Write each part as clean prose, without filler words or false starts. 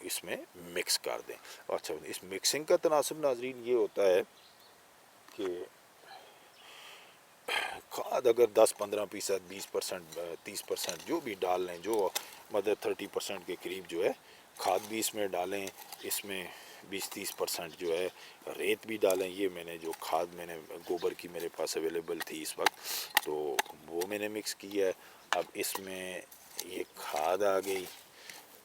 اس میں مکس کر دیں۔ اچھا، اس مکسنگ کا تناسب ناظرین یہ ہوتا ہے کہ کھاد اگر 10-15%، 20%، 30% جو بھی ڈال لیں، جو مدد 30% کے قریب جو ہے کھاد بھی اس میں ڈالیں، اس میں 20-30% جو ہے ریت بھی ڈالیں۔ یہ میں نے جو کھاد میں نے گوبر کی میرے پاس اویلیبل تھی اس وقت، تو وہ میں نے مکس کی ہے۔ اب اس میں یہ کھاد آ گئی،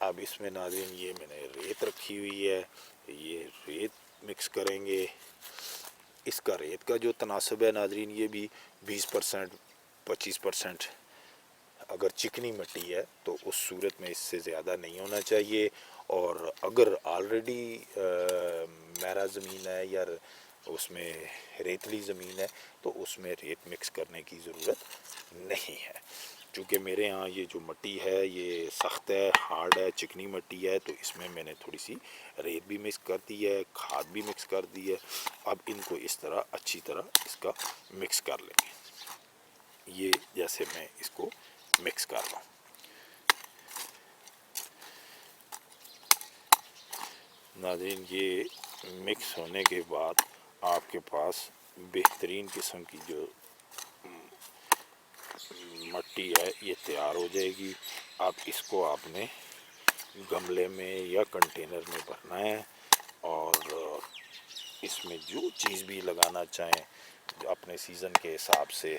اب اس میں ناظرین یہ میں نے ریت رکھی ہوئی ہے، یہ ریت مکس کریں گے۔ اس کا ریت کا جو تناسب ہے ناظرین یہ بھی 20%، 25%۔ اگر چکنی مٹی ہے تو اس صورت میں اس سے زیادہ نہیں ہونا چاہیے، اور اگر آلریڈی میرا زمین ہے یا اس میں ریتلی زمین ہے تو اس میں ریت مکس کرنے کی ضرورت نہیں ہے۔ چونکہ میرے ہاں یہ جو مٹی ہے یہ سخت ہے، ہارڈ ہے، چکنی مٹی ہے، تو اس میں میں نے تھوڑی سی ریت بھی مکس کر دی ہے، کھاد بھی مکس کر دی ہے۔ اب ان کو اس طرح اچھی طرح اس کا مکس کر لیں گے، یہ جیسے میں اس کو مکس کر رہا ہوں۔ ناظرین یہ مکس ہونے کے بعد آپ کے پاس بہترین قسم کی جو مٹی ہے یہ تیار ہو جائے گی۔ اب اس کو آپ نے گملے میں یا کنٹینر میں بھرنا ہے، اور اس میں جو چیز بھی لگانا چاہیں جو اپنے سیزن کے حساب سے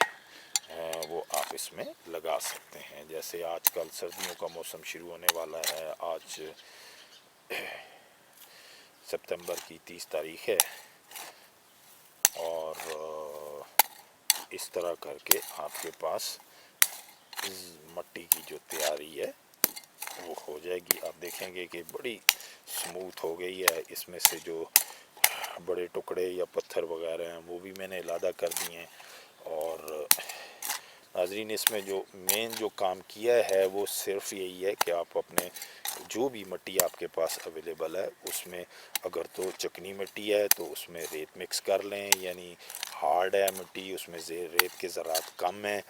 وہ آپ اس میں لگا سکتے ہیں۔ جیسے آج کل سردیوں کا موسم شروع ہونے والا ہے، آج سپتمبر کی 30 تاریخ ہے، اور اس طرح کر کے آپ کے پاس مٹی کی جو تیاری ہے وہ ہو جائے گی۔ آپ دیکھیں گے کہ بڑی سموتھ ہو گئی ہے، اس میں سے جو بڑے ٹکڑے یا پتھر وغیرہ ہیں وہ بھی میں نے علیحدہ کر دیے ہیں۔ اور ناظرین اس میں جو مین جو کام کیا ہے وہ صرف یہی ہے کہ آپ اپنے جو بھی مٹی آپ کے پاس اویلیبل ہے اس میں اگر تو چکنی مٹی ہے تو اس میں ریت مکس کر لیں، یعنی ہارڈ ہے مٹی اس میں ریت کے ذرات کم ہیں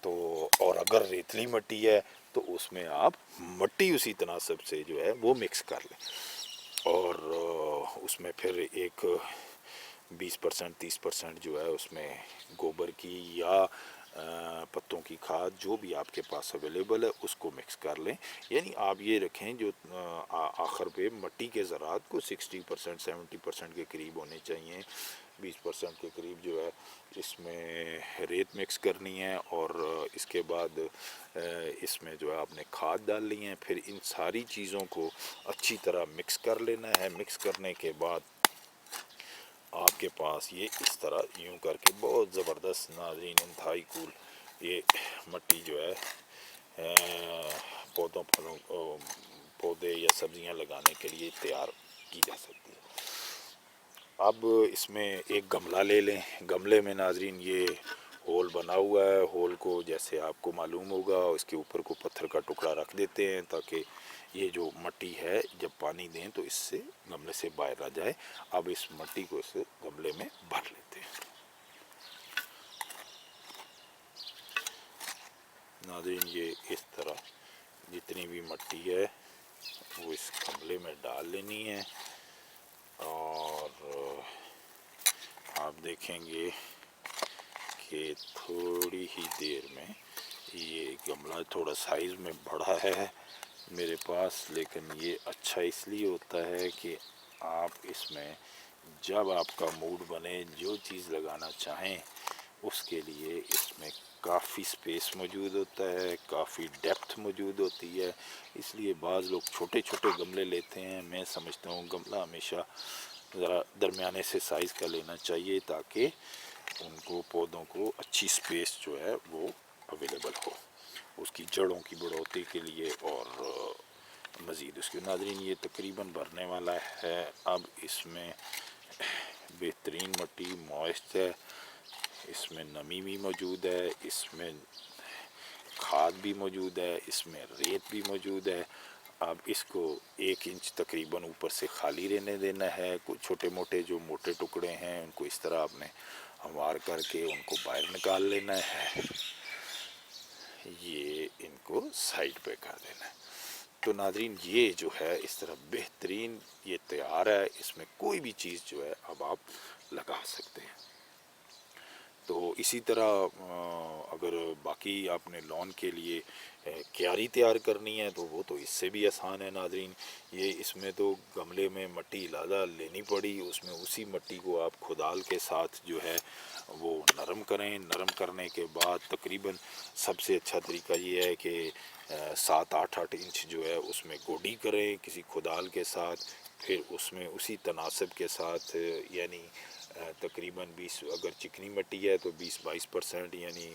تو، اور اگر ریتلی مٹی ہے تو اس میں آپ مٹی اسی تناسب سے جو ہے وہ مکس کر لیں، اور اس میں پھر ایک 20%، 30% جو ہے اس میں گوبر کی یا پتوں کی کھاد جو بھی آپ کے پاس اویلیبل ہے اس کو مکس کر لیں۔ یعنی آپ یہ رکھیں جو آخر پہ مٹی کے ذرات کو 60%، 70% کے قریب ہونے چاہیے، 20% کے قریب جو ہے اس میں ریت مکس کرنی ہے، اور اس کے بعد اس میں جو ہے آپ نے کھاد ڈال لی ہے۔ پھر ان ساری چیزوں کو اچھی طرح مکس کر لینا ہے۔ مکس کرنے کے بعد آپ کے پاس یہ اس طرح یوں کر کے بہت زبردست ناظرین انتہائی کول یہ مٹی جو ہے پودے یا سبزیاں لگانے کے لیے تیار کی جا سکتی ہے۔ اب اس میں ایک گملہ لے لیں، گملے میں ناظرین یہ ہول بنا ہوا ہے، ہول کو جیسے آپ کو معلوم ہوگا اس کے اوپر کو پتھر کا ٹکڑا رکھ دیتے ہیں تاکہ یہ جو مٹی ہے جب پانی دیں تو اس سے گملے سے باہر آ جائے۔ اب اس مٹی کو اس گملے میں بھر لیتے ہیں۔ ناظرین یہ اس طرح جتنی بھی مٹی ہے وہ اس گملے میں ڈال لینی ہے، اور آپ دیکھیں گے کہ تھوڑی ہی دیر میں یہ گملہ تھوڑا سائز میں بڑا ہے میرے پاس، لیکن یہ اچھا اس لیے ہوتا ہے کہ آپ اس میں جب آپ کا موڈ بنے جو چیز لگانا چاہیں اس کے لیے اس میں کافی سپیس موجود ہوتا ہے، کافی ڈیپتھ موجود ہوتی ہے۔ اس لیے بعض لوگ چھوٹے چھوٹے گملے لیتے ہیں، میں سمجھتا ہوں گملہ ہمیشہ ذرا درمیانے سے سائز کا لینا چاہیے تاکہ ان کو پودوں کو اچھی سپیس جو ہے وہ اویلیبل ہو اس کی جڑوں کی بڑھوتی کے لیے اور مزید اس کے۔ ناظرین یہ تقریباً بھرنے والا ہے۔ اب اس میں بہترین مٹی موئسٹ ہے، اس میں نمی بھی موجود ہے، اس میں کھاد بھی موجود ہے، اس میں ریت بھی موجود ہے۔ اب اس کو 1 انچ تقریباً اوپر سے خالی رہنے دینا ہے۔ کچھ چھوٹے موٹے جو موٹے ٹکڑے ہیں ان کو اس طرح آپ نے ہموار کر کے ان کو باہر نکال لینا ہے، یہ ان کو سائڈ پہ کر دینا ہے۔ تو ناظرین یہ جو ہے اس طرح بہترین یہ تیار ہے، اس میں کوئی بھی چیز جو ہے اب آپ لگا سکتے ہیں۔ تو اسی طرح اگر باقی آپ نے لون کے لیے کیاری تیار کرنی ہے تو وہ تو اس سے بھی آسان ہے ناظرین۔ یہ اس میں تو گملے میں مٹی علیحدہ لینی پڑی، اس میں اسی مٹی کو آپ کھدال کے ساتھ جو ہے وہ نرم کریں۔ نرم کرنے کے بعد تقریباً سب سے اچھا طریقہ یہ ہے کہ 7-8 انچ جو ہے اس میں گوڈی کریں کسی کھدال کے ساتھ، پھر اس میں اسی تناسب کے ساتھ یعنی تقریباً 20، اگر چکنی مٹی ہے تو 20-22%، یعنی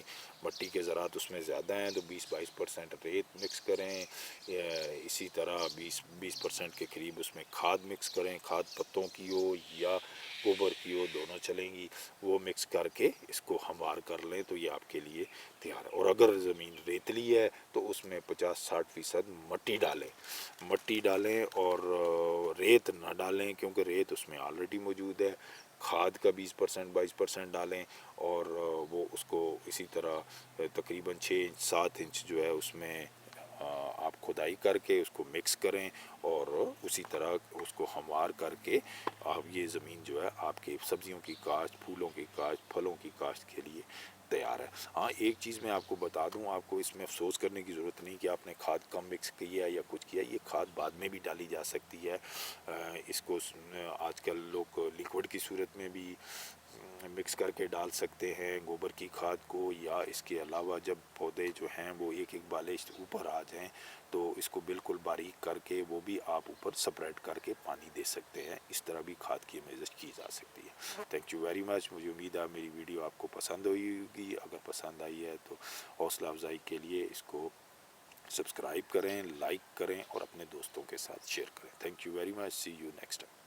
مٹی کے ذرات اس میں زیادہ ہیں تو 20-22% ریت مکس کریں، اسی طرح 20% کے قریب اس میں کھاد مکس کریں، کھاد پتوں کی ہو یا گوبر کی ہو دونوں چلیں گی، وہ مکس کر کے اس کو ہموار کر لیں تو یہ آپ کے لیے تیار ہے۔ اور اگر زمین ریتلی ہے تو اس میں 50-60% مٹی ڈالیں، مٹی ڈالیں اور ریت نہ ڈالیں کیونکہ ریت اس میں آلریڈی موجود ہے۔ کھاد کا 20%-22% ڈالیں اور وہ اس کو اسی طرح تقریباً 6-7 انچ جو ہے اس میں آپ کھدائی کر کے اس کو مکس کریں اور اسی طرح اس کو ہموار کر کے آپ یہ زمین جو ہے آپ کے سبزیوں کی کاشت، پھولوں کی کاشت، پھلوں کی کاشت کے لیے تیار ہے۔ ہاں ایک چیز میں آپ کو بتا دوں، آپ کو اس میں افسوس کرنے کی ضرورت نہیں کہ آپ نے کھاد کم مکس کی ہے یا کچھ کیا، یہ کھاد بعد میں بھی ڈالی جا سکتی ہے۔ اس کو آج کل لوگ لیکوڈ کی صورت میں بھی مکس کر کے ڈال سکتے ہیں گوبر کی کھاد کو، یا اس کے علاوہ جب پودے جو ہیں وہ ایک بالش اوپر آ جائیں تو اس کو بالکل باریک کر کے وہ بھی آپ اوپر سپریٹ کر کے پانی دے سکتے ہیں، اس طرح بھی کھاد کی میزج کی جا سکتی ہے۔ تھینک یو ویری مچ، مجھے امید ہے میری ویڈیو آپ کو پسند ہوئی ہوگی، اگر پسند آئی ہے تو حوصلہ افزائی کے لیے اس کو سبسکرائب کریں، لائک کریں اور اپنے دوستوں کے ساتھ شیئر کریں۔ Thank you very much, see you next time.